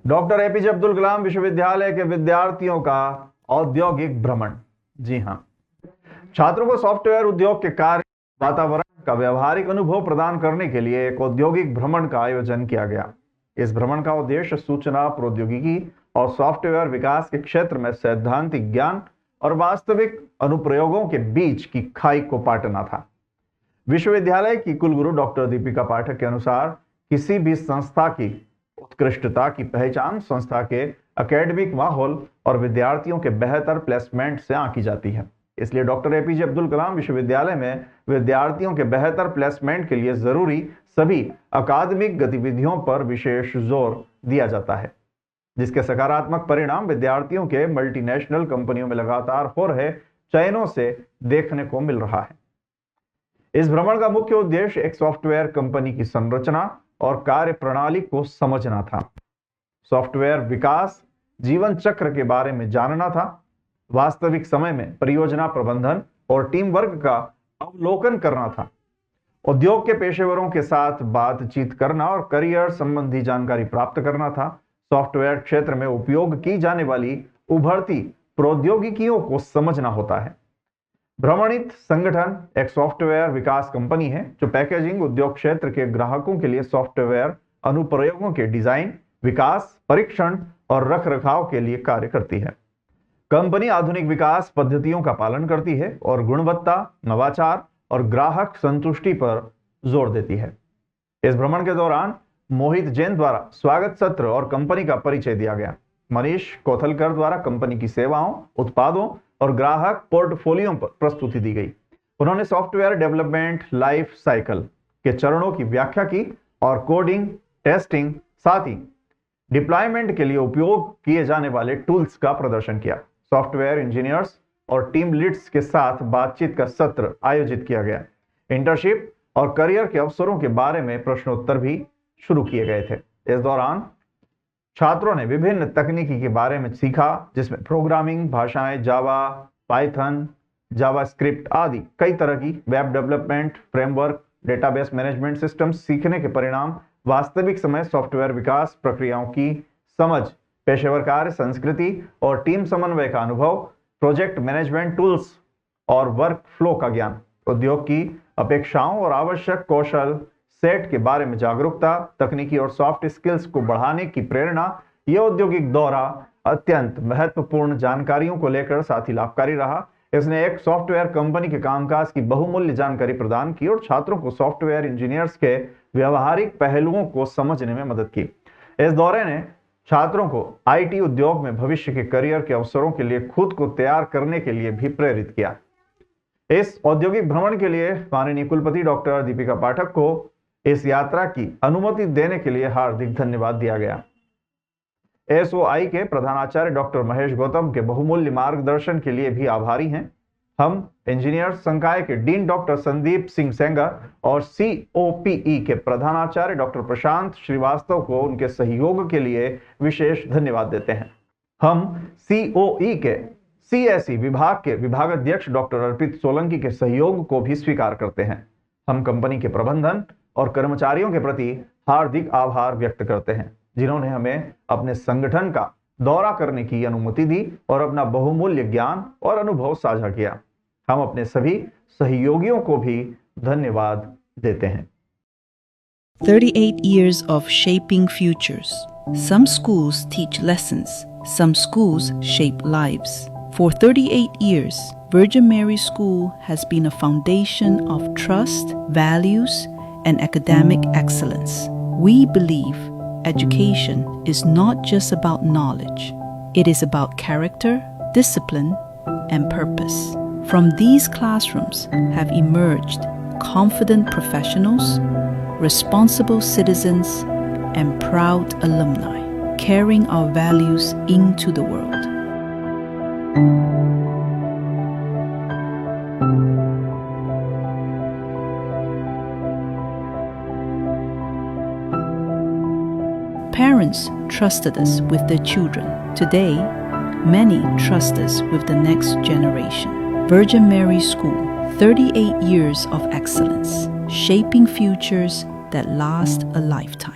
Doctor APJ Abdul Kalam विश्वविद्यालय के विद्यार्थियों का औद्योगिक भ्रमण। जी हां, छात्रों को सॉफ्टवेयर उद्योग के कार्य वातावरण का व्यवहारिक अनुभव प्रदान करने के लिए एक औद्योगिक भ्रमण का आयोजन किया गया। इस भ्रमण का उद्देश्य सूचना प्रौद्योगिकी और सॉफ्टवेयर विकास के क्षेत्र में सैद्धांतिक ज्ञान और वास्तविक अनुप्रयोगों के बीच की खाई को पाटना था। विश्वविद्यालय की कुलगुरु डॉक्टर दीपिका पाठक के अनुसार किसी भी संस्था की उत्कृष्टता की पहचान संस्था के एकेडमिक माहौल और विद्यार्थियों के बेहतर प्लेसमेंट से आंकी जाती है। इसलिए डॉक्टर एपीजे अब्दुल कलाम विश्वविद्यालय में विद्यार्थियों के बेहतर प्लेसमेंट के लिए जरूरी सभी अकादमिक गतिविधियों पर विशेष जोर दिया जाता है, जिसके सकारात्मक परिणाम विद्यार्थियों के मल्टीनेशनल कंपनियों में लगातार हो रहे चयनों से देखने को मिल रहा है। इस भ्रमण का मुख्य उद्देश्य एक सॉफ्टवेयर कंपनी की संरचना और कार्य प्रणाली को समझना था, सॉफ्टवेयर विकास जीवन चक्र के बारे में जानना था, वास्तविक समय में परियोजना प्रबंधन और टीम वर्क का अवलोकन करना था, उद्योग के पेशेवरों के साथ बातचीत करना और करियर संबंधी जानकारी प्राप्त करना था, सॉफ्टवेयर क्षेत्र में उपयोग की जाने वाली उभरती प्रौद्योगिकियों को समझना होता है। भ्रमणित संगठन एक सॉफ्टवेयर विकास कंपनी है जो पैकेजिंग उद्योग क्षेत्र के ग्राहकों के लिए सॉफ्टवेयर अनुप्रयोगों के डिजाइन, विकास, परीक्षण और रखरखाव के लिए कार्य करती है। कंपनी आधुनिक विकास पद्धतियों का पालन करती है और गुणवत्ता, नवाचार और ग्राहक संतुष्टि पर जोर देती है। इस भ्रमण के दौरान मोहित जैन द्वारा स्वागत सत्र और कंपनी का परिचय दिया गया। मनीष कोथलकर द्वारा कंपनी की सेवाओं, उत्पादों और ग्राहक पोर्टफोलियो पर प्रस्तुति दी गई। उन्होंने सॉफ्टवेयर डेवलपमेंट लाइफ साइकिल के चरणों की व्याख्या की और कोडिंग, टेस्टिंग, साथ ही डिप्लॉयमेंट के लिए उपयोग किए जाने वाले टूल्स का प्रदर्शन किया। सॉफ्टवेयर इंजीनियर्स और टीम लीड्स के साथ बातचीत का सत्र आयोजित किया गया। इंटर्नशिप और करियर के अवसरों के बारे में प्रश्नोत्तर भी शुरू किए गए थे। इस दौरान छात्रों ने विभिन्न तकनीकी के बारे में सीखा, जिसमें प्रोग्रामिंग भाषाएं जावा, पाइथन, जावास्क्रिप्ट आदि कई तरह की web development framework, database management system सीखने के परिणाम, वास्तविक समय सॉफ्टवेयर विकास प्रक्रियाओं की समझ, पेशेवर कार्य संस्कृति और टीम समन्वय का अनुभव, प्रोजेक्ट मैनेजमेंट टूल्स और वर्क फ्लो का ज्ञान, उद्योग की अपेक्षाओं और आवश्यक कौशल सेट के बारे में जागरूकता, तकनीकी और सॉफ्ट स्किल्स को बढ़ाने की प्रेरणा। यह औद्योगिक दौरा अत्यंत महत्वपूर्ण जानकारियों को लेकर साथ ही लाभकारी रहा। इसने एक सॉफ्टवेयर कंपनी के कामकाज की बहुमूल्य जानकारी प्रदान की और छात्रों को सॉफ्टवेयर इंजीनियर्स के व्यवहारिक पहलुओं को समझने में मदद की। इस दौरे ने छात्रों को आईटी उद्योग में भविष्य के करियर के अवसरों के लिए खुद को तैयार करने के लिए भी प्रेरित किया। इस औद्योगिक भ्रमण के लिए माननीय कुलपति डॉक्टर दीपिका पाठक को इस यात्रा की अनुमति देने के लिए हार्दिक धन्यवाद दिया गया। एसओआई के प्रधानाचार्य डॉक्टर महेश गौतम के बहुमूल्य मार्गदर्शन के लिए भी आभारी हैं। हम इंजीनियर्स संकाय के डीन डॉक्टर संदीप सिंह सेंगर और सीओपीई के प्रधानाचार्य डॉक्टर प्रशांत श्रीवास्तव को उनके सहयोग के लिए विशेष धन्यवाद देते हैं। हम सीओई के सीएसई विभाग के विभागाध्यक्ष डॉक्टर अर्पित सोलंकी के सहयोग को भी स्वीकार करते हैं। हम कंपनी के प्रबंधन और कर्मचारियों के प्रति हार्दिक आभार व्यक्त करते हैं, जिन्होंने हमें अपने संगठन का दौरा करने की अनुमति दी और अपना बहुमूल्य ज्ञान और अनुभव साझा किया। हम अपने सभी सहयोगियों को भी धन्यवाद देते हैं। 38 years of shaping futures. Some schools teach lessons, some schools shape lives. For 38 years, Virgin Mary School has been a foundation of trust, values, and academic excellence. We believe education is not just about knowledge. It is about character, discipline, and purpose. From these classrooms have emerged confident professionals, responsible citizens, and proud alumni, carrying our values into the world. Parents trusted us with their children. Today, many trust us with the next generation. Virgin Mary School, 38 years of excellence, shaping futures that last a lifetime.